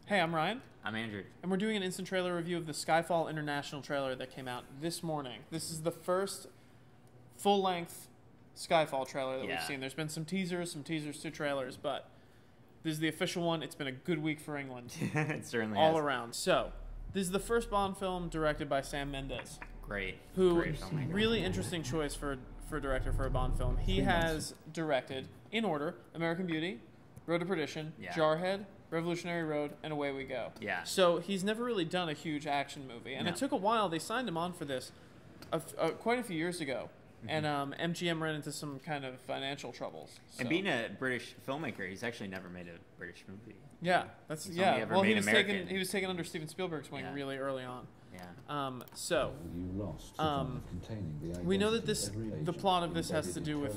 Hey, I'm Ryan, I'm Andrew. and we're doing an instant trailer review of the Skyfall International trailer that came out this morning. This is the first full-length Skyfall trailer that we've seen. There's been some teasers to trailers, but this is the official one. It's been a good week for England. It certainly all has. around. So, this is the first Bond film directed by Sam Mendes. Great. Great filmmaker. Really interesting choice for director for a Bond film. He has directed, in order, American Beauty, Road to Perdition, Jarhead, Revolutionary Road, and Away We Go. Yeah. So he's never really done a huge action movie. And it took a while. They signed him on for this quite a few years ago. And MGM ran into some kind of financial troubles. So. And being a British filmmaker, he's actually never made a British movie. Yeah, that's He's only ever made American. He was taken under Steven Spielberg's wing really early on. Yeah. We know that the plot of this has to do with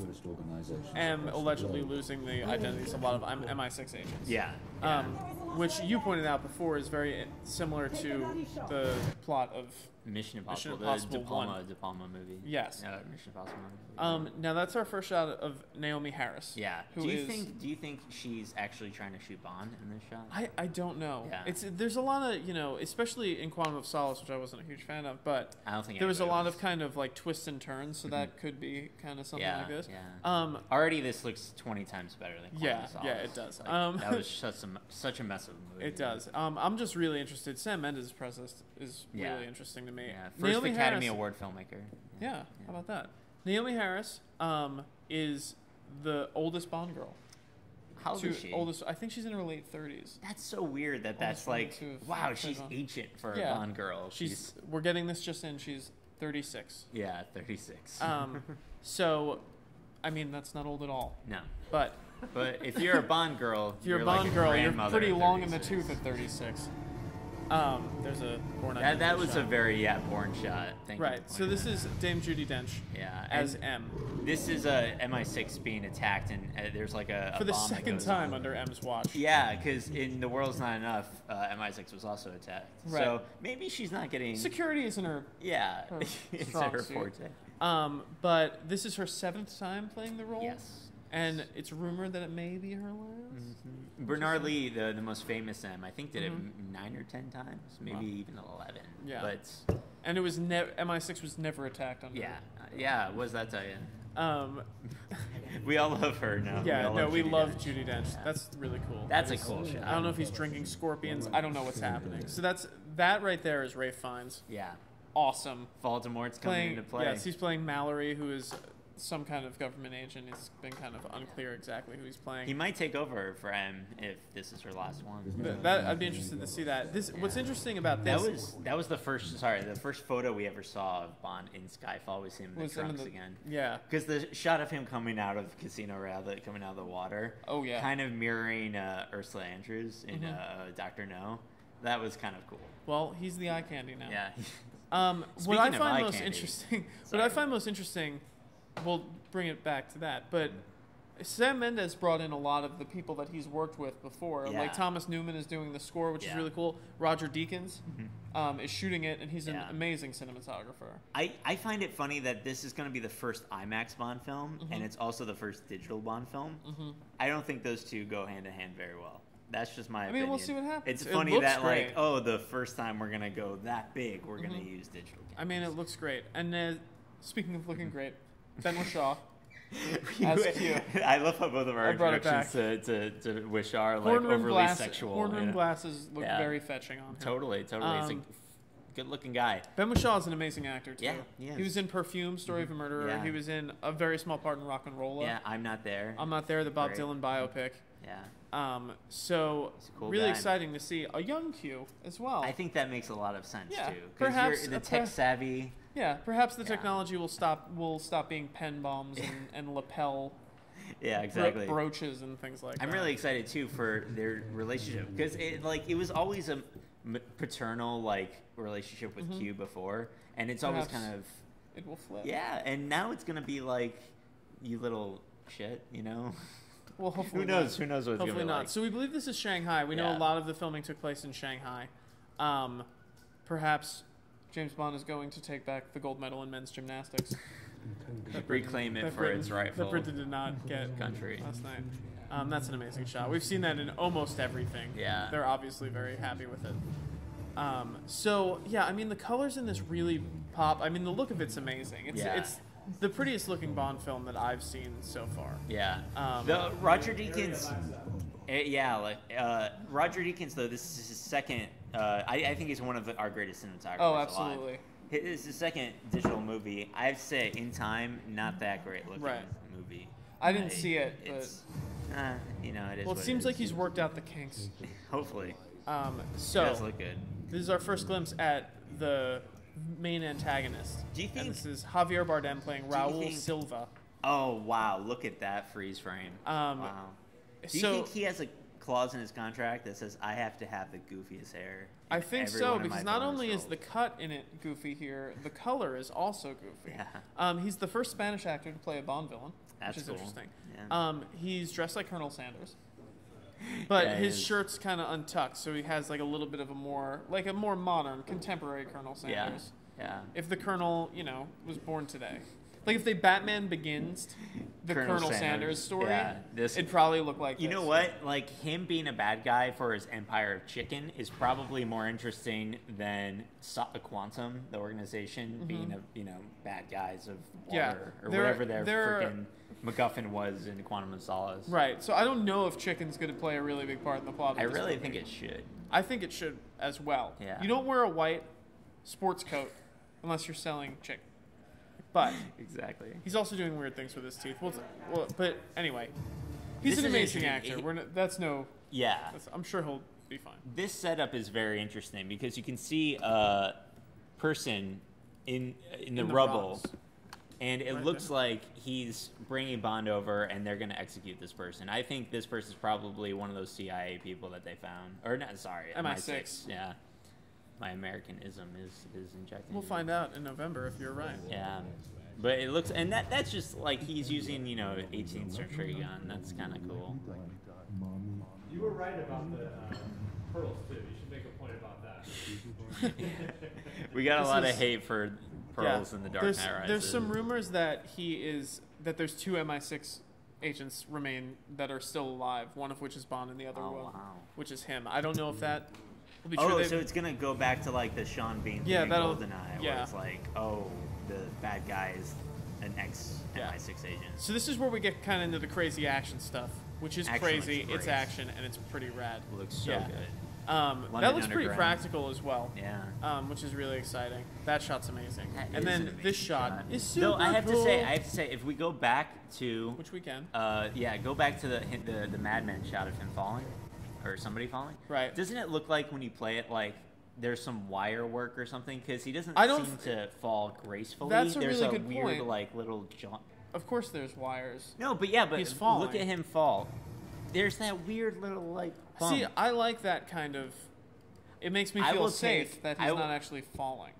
M allegedly losing the identities of a lot of MI6 agents. Yeah. Which you pointed out before is very similar to the plot of Mission Impossible, the De Palma movie. Yes. Mission Impossible movie. Now that's our first shot of Naomi Harris. Yeah. Do you think she's actually trying to shoot Bond in this shot? I don't know. Yeah. There's a lot of, especially in Quantum of Solace, which I wasn't a huge fan of, but I don't think there was a lot of kind of like twists and turns, so that could be kind of something like this. Yeah. Already this looks 20 times better than Quantum of Solace. Yeah, it does. That was such a mess of a movie. It does. I'm just really interested. Sam Mendes' presence is really interesting to me. Yeah. First Academy Award filmmaker. Yeah. How about that? Naomi Harris is the oldest Bond girl. How old is she? I think she's in her late 30s. That's so weird that's like, wow, she's ancient for a Bond girl. We're getting this just in. She's 36. Yeah, 36. So, I mean, that's not old at all. No. But if you're a Bond girl, you're pretty long in the tooth at 36. There's a Born Identity that was shot. a very Born shot. Right. So this is Dame Judi Dench. As M. This is a MI6 being attacked, and there's like a for the second time under M's watch. Yeah, because in The World's Not Enough, MI6 was also attacked. Right. So maybe she's not getting security isn't her. Yeah, it's her forte. But this is her 7th time playing the role. Yes. And it's rumored that it may be her last. Bernard Lee, the most famous M, I think did it 9 or 10 times, maybe even 11. Yeah. But and it was MI6 was never attacked on. Yeah. What does that tell you? We all love her now. Yeah. We love Judi Dench. That's really cool. That's a cool shot. I don't know if he's drinking scorpions. I don't know what's happening. So that right there is Ralph Fiennes. Yeah. Awesome. Voldemort's coming into play. Yes, he's playing Mallory, who is some kind of government agent. It's been kind of unclear exactly who he's playing. He might take over for M if this is her last one. I'd be interested to see that. What's interesting about this? That was the first photo we ever saw of Bond in Skyfall was him in the trunks again. Yeah. Because the shot of him coming out of Casino Royale, coming out of the water. Oh yeah. Kind of mirroring Ursula Andrews in Dr. No. That was kind of cool. Well, he's the eye candy now. Yeah. What I find most interesting. We'll bring it back to that, but Sam Mendes brought in a lot of the people that he's worked with before. Yeah. Like Thomas Newman is doing the score, which is really cool. Roger Deakins is shooting it, and he's an amazing cinematographer. I find it funny that this is going to be the first IMAX Bond film, and it's also the first digital Bond film. I don't think those two go hand in hand very well. That's just my opinion. We'll see what happens. It's funny that great. The first time we're going to go that big, we're going to use digital cameras. I mean, it looks great. And speaking of looking great, Benoit Shaw as Q. I love how both of our introductions to Wish are like overly sexual. Horn room glasses look very fetching on him. Totally. He's a good-looking guy. Benoit Shaw is an amazing actor too. Yeah, he was in Perfume, Story of a Murderer. Yeah. He was in a very small part in Rock and Rolla. Yeah, I'm Not There. The Bob Dylan biopic. Yeah. So really exciting to see a young Q as well. I think that makes a lot of sense too. Perhaps you're the tech savvy. Yeah, perhaps the technology will stop being pen bombs and lapel brooches and things like that. I'm really excited too for their relationship because it was always a paternal relationship with Q before, and it's always kind of it will flip. Yeah, and now it's gonna be like, you little shit, Well, hopefully who knows what's hopefully gonna be not. like. So we believe this is Shanghai. We know a lot of the filming took place in Shanghai. Perhaps James Bond is going to take back the gold medal in men's gymnastics. Reclaim it for its rightful that Britain did not get country last night. That's an amazing shot. We've seen that in almost everything. Yeah. They're obviously very happy with it. So, yeah, I mean, the colors in this really pop. I mean, the look of it's amazing. It's the prettiest looking Bond film that I've seen so far. Yeah. The Roger Deakins... Roger Deakins, though, this is his second... I think he's one of our greatest cinematographers Oh, absolutely. alive. It's his second digital movie. I have to say, in time, not that great looking movie. I didn't see it, but... it is Well, it seems like he's worked out the kinks. Hopefully. So, it does look good. This is our first glimpse at the main antagonist. Do you think... And this is Javier Bardem playing Raul Silva. Oh, wow. Look at that freeze frame. Wow. Do you think he has a clause in his contract that says, I have to have the goofiest hair? I think so, because not only is the cut in it goofy here, the color is also goofy. Yeah. He's the first Spanish actor to play a Bond villain, which is cool. interesting. Yeah. He's dressed like Colonel Sanders, but his shirt's kind of untucked, so he has like a little bit of a more modern, contemporary Colonel Sanders. Yeah. If the Colonel, was born today. Like if they Batman Begins the Colonel Sanders story, it'd probably look like You know what? Like him being a bad guy for his empire of chicken is probably more interesting than Quantum, the organization, being bad guys of water or whatever their freaking MacGuffin was in Quantum of Solace. Right. So I don't know if chicken's going to play a really big part in the plot. I really think it should. I think it should as well. Yeah. You don't wear a white sports coat unless you're selling chicken. But exactly, he's also doing weird things with his teeth. But anyway, he's an amazing actor. I'm sure he'll be fine. This setup is very interesting because you can see a person in the rubble, rocks. And it looks like he's bringing Bond over, and they're going to execute this person. I think this person's probably one of those CIA people that they found, or not? Sorry, MI6. Yeah. My Americanism is injected. We'll find out in November if you're right. Yeah, but it looks, and that's just like he's using 18th century gun. That's kind of cool. You were right about the pearls too. You should make a point about that. We got a lot of hate for pearls in the Dark Knight Rises. There's some rumors that there's two MI6 agents remain that are still alive. One of which is Bond, and the other one, which is him. I don't know if that. So it's gonna go back to like the Sean Bean thing in GoldenEye, where it's like, the bad guy is an ex-MI6 agent. So this is where we get kind of into the crazy action stuff, which is crazy. It's action and it's pretty rad. It looks so good. That looks pretty practical as well. Yeah. Which is really exciting. That shot's amazing. And then this shot is super cool. I have to say, if we go back to which we can. Go back to the Madman shot of him falling. Or somebody falling. Right. Doesn't it look like when you play it like there's some wire work or something? Because he doesn't seem to fall gracefully. That's a there's really a good weird point. like little jump. Of course there's wires. No, but he's falling. Look at him fall. There's that weird little like bump. See, I like that kind of. It makes me feel safe that he's not actually falling.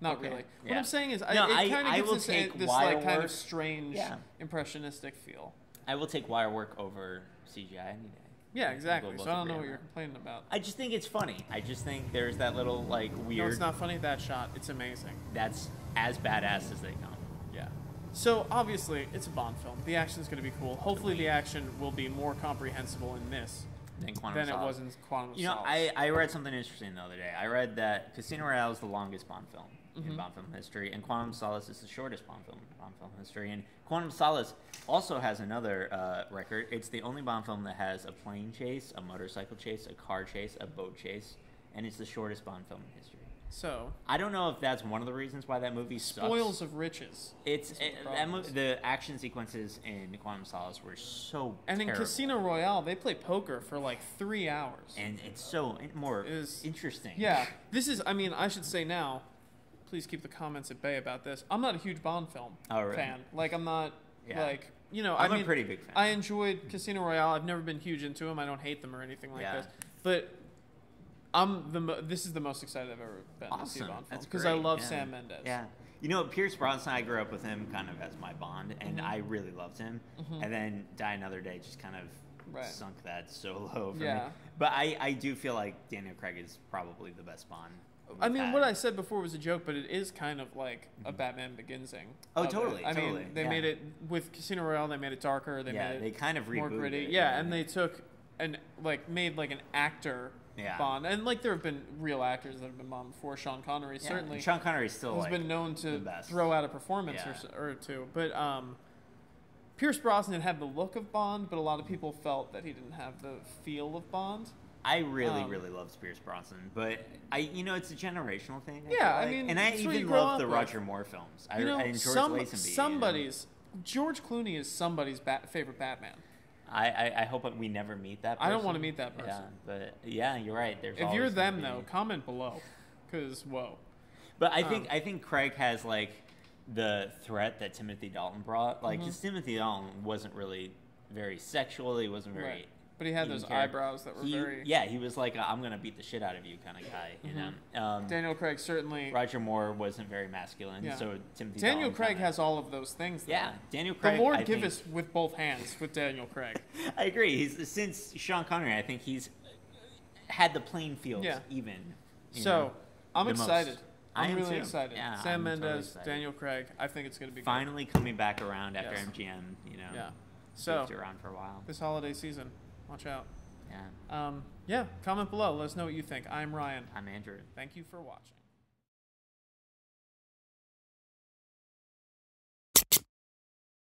Not really. What I'm saying is, it kind of gives this like kind of strange impressionistic feel. I will take wire work over CGI any day. Yeah, exactly. So I don't know what you're complaining about. I just think it's funny. I just think there's that little like weird. No, it's not funny. That shot, it's amazing. That's as badass as they come. Yeah. So obviously, it's a Bond film. The action's going to be cool. Hopefully, the action will be more comprehensible in this than it was in Quantum of Solace. I read something interesting the other day. I read that Casino Royale is the longest Bond film in Bond film history, and Quantum of Solace is the shortest Bond film history. And Quantum of Solace also has another record. It's the only Bond film that has a plane chase, a motorcycle chase, a car chase, a boat chase, and it's the shortest Bond film in history. So I don't know if that's one of the reasons why that movie sucks. Spoils of riches. The action sequences in Quantum of Solace were so and terrible. In Casino Royale, they play poker for like 3 hours. And it's so more interesting. Yeah. This is, I should say now, please keep the comments at bay about this. I'm not a huge Bond film fan. Like, I'm not, I'm a pretty big fan. I enjoyed Casino Royale. I've never been huge into them. I don't hate them or anything like this. But this is the most excited I've ever been to see a Bond film. Because I love Sam Mendes. Yeah. Pierce Brosnan, I grew up with him kind of as my Bond, and I really loved him. And then Die Another Day just kind of sunk that so low for me. But I do feel like Daniel Craig is probably the best Bond. I mean, what I said before was a joke, but it is kind of like a Batman Beginsing. Oh, totally. I mean, they made it with Casino Royale. They made it darker. They made it they kind of more gritty. Yeah, and they took and made an actor Bond, and there have been real actors that have been Bond before. Sean Connery certainly. Sean Connery still has been known to throw out a performance or two, but Pierce Brosnan had the look of Bond, but a lot of people felt that he didn't have the feel of Bond. I really love Pierce Brosnan, but it's a generational thing. I mean, and I even love the Roger Moore films. I enjoy Lazenby. George Clooney is somebody's favorite Batman. I hope we never meet that person. I don't want to meet that person. Yeah, but you're right. If you're them, though, comment below, because whoa. But I think Craig has the threat that Timothy Dalton brought. Because Timothy Dalton wasn't really very sexual. He wasn't very. Right. But he had those eyebrows that were very... Yeah, he was like, I'm going to beat the shit out of you kind of guy, you know? Daniel Craig certainly... Roger Moore wasn't very masculine, so Timothy Daniel Craig has all of those things, though. Yeah, Daniel Craig... The Lord give us with both hands with Daniel Craig. I agree. Since Sean Connery, I think he's had the playing field even. So, I'm excited. I'm really too. excited. Yeah, Sam Mendes, Daniel Craig, I think it's going to be finally good. Coming back around after MGM, Yeah. So, around for a while. This holiday season, watch out. Yeah. Comment below. Let us know what you think. I'm Ryan. I'm Andrew. Thank you for watching.